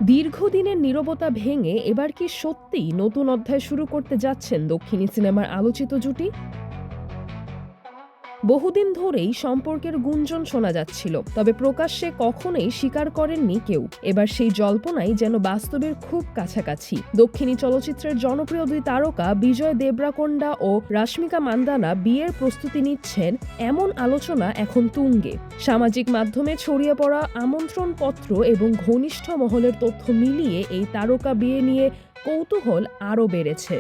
দীর্ঘদিনের নীরবতা ভেঙে এবার কি সত্যিই নতুন অধ্যায় শুরু করতে যাচ্ছেন দক্ষিণী সিনেমার আলোচিত জুটি? বহুদিন ধরেই সম্পর্কের গুঞ্জন শোনা যাচ্ছিল, তবে প্রকাশ্যে কখনোই স্বীকার করেননি কেউ। এবার সেই জল্পনাই যেন বাস্তবের খুব কাছাকাছি। দক্ষিণী চলচ্চিত্রের জনপ্রিয় দুই তারকা বিজয় দেবরাকোন্ডা ও রাশ্মিকা মান্দানা বিয়ের প্রস্তুতি নিচ্ছেন, এমন আলোচনা এখন তুঙ্গে। সামাজিক মাধ্যমে ছড়িয়ে পড়া আমন্ত্রণপত্র এবং ঘনিষ্ঠ মহলের তথ্য মিলিয়ে এই তারকা বিয়ে নিয়ে কৌতূহল আরও বেড়েছে।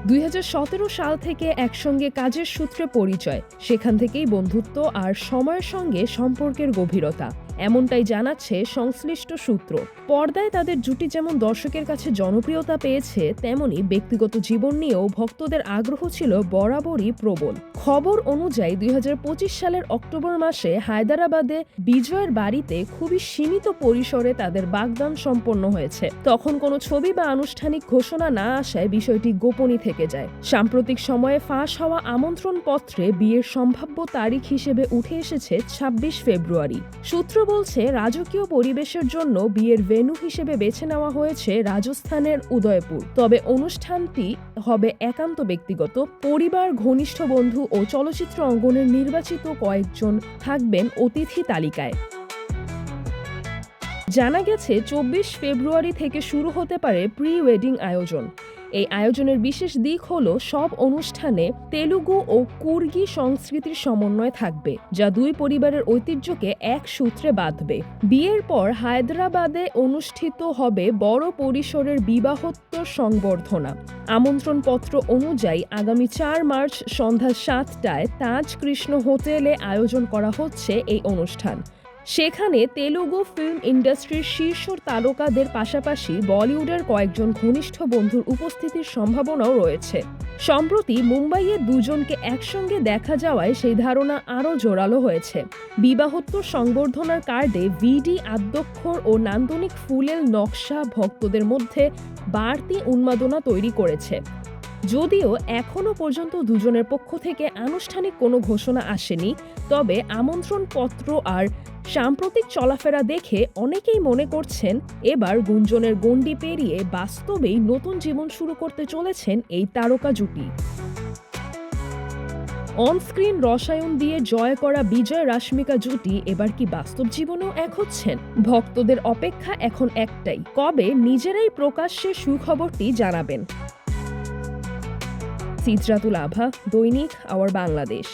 2017 সাল থেকে একসঙ্গে কাজের সূত্রে পরিচয়, সেখান থেকেই বন্ধুত্ব আর সময়ের সঙ্গে সম্পর্কের গভীরতা, এমনটাই জানাচ্ছে সংশ্লিষ্ট সূত্র। পর্দায় তাদের জুটি যেমন দর্শকের কাছে জনপ্রিয়তা পেয়েছে, তেমনি ব্যক্তিগত জীবন নিয়েও ভক্তদের আগ্রহ ছিল বরাবরই প্রবল। খবর অনুযায়ী 2025 সালের অক্টোবর মাসে হায়দরাবাদে বিজয়ের বাড়িতে খুবই সীমিত পরিসরে তাদের বাগদান সম্পন্ন হয়েছে। তখন কোনো ছবি বা আনুষ্ঠানিক ঘোষণা না আসায় বিষয়টি গোপনই থেকে যায়। সাম্প্রতিক সময়ে ফাঁস হওয়া আমন্ত্রণপত্রে বিয়ের সম্ভাব্য তারিখ হিসেবে উঠে এসেছে 26 ফেব্রুয়ারি। সূত্র বলছে, রাজকীয় পরিবেশের জন্য বিয়ের ভেন্যু হিসেবে বেছে নেওয়া হয়েছে রাজস্থানের উদয়পুর। তবে অনুষ্ঠানটি হবে একান্ত ব্যক্তিগত। পরিবার, ঘনিষ্ঠ বন্ধু ও চলচ্চিত্র অঙ্গনের নির্বাচিত কয়েকজন থাকবেন অতিথি তালিকায়। জানা গেছে 24 ফেব্রুয়ারি থেকে শুরু হতে পারে প্রি ওয়েডিং আয়োজন। এই আয়োজনের বিশেষ দিক হলো সব অনুষ্ঠানে তেলুগু ও কুর্গি সংস্কৃতির সমন্বয় থাকবে, যা দুই পরিবারের ঐতিহ্যকে এক সূত্রে বাঁধবে। বিয়ের পর হায়দ্রাবাদে অনুষ্ঠিত হবে বড় পরিসরের বিবাহোত্তর সংবর্ধনা। আমন্ত্রণপত্র অনুযায়ী আগামী 4 মার্চ সন্ধ্যা 7টায় তাজ কৃষ্ণ হোটেলে আয়োজন করা হচ্ছে এই অনুষ্ঠান। সেখানে তেলুগু ফিল্ম ইন্ডাস্ট্রির শীর্ষ তারকাদের পাশাপাশি বলিউডের কয়েকজন ঘনিষ্ঠ বন্ধুর উপস্থিতির সম্ভাবনাও রয়েছে। সম্প্রতি মুম্বাইয়ে দুজনকে একসঙ্গে দেখা যাওয়ায় সেই ধারণা আরও জোরালো হয়েছে। বিবাহোত্তর সংবর্ধনার কার্ডে ভিডি আদ্যক্ষর ও নান্দনিক ফুলের নকশা ভক্তদের মধ্যে বাড়তি উন্মাদনা তৈরি করেছে। যদিও এখনও পর্যন্ত দুজনের পক্ষ থেকে আনুষ্ঠানিক কোনো ঘোষণা আসেনি, তবে আমন্ত্রণপত্র আর সাম্প্রতিক চলাফেরা দেখে অনেকেই মনে করছেন এবার গুঞ্জনের গণ্ডি পেরিয়ে বাস্তবেই নতুন জীবন শুরু করতে চলেছেন এই তারকা জুটি। অনস্ক্রিন রসায়ন দিয়ে জয় করা বিজয় রাশ্মিকা জুটি এবার কি বাস্তব জীবনেও এক হচ্ছেন? ভক্তদের অপেক্ষা এখন একটাই, কবে নিজেরাই প্রকাশ্যে সুখবরটি জানাবেন। সিদ্রাতুল আভা, দৈনিক আওয়ার বাংলাদেশ।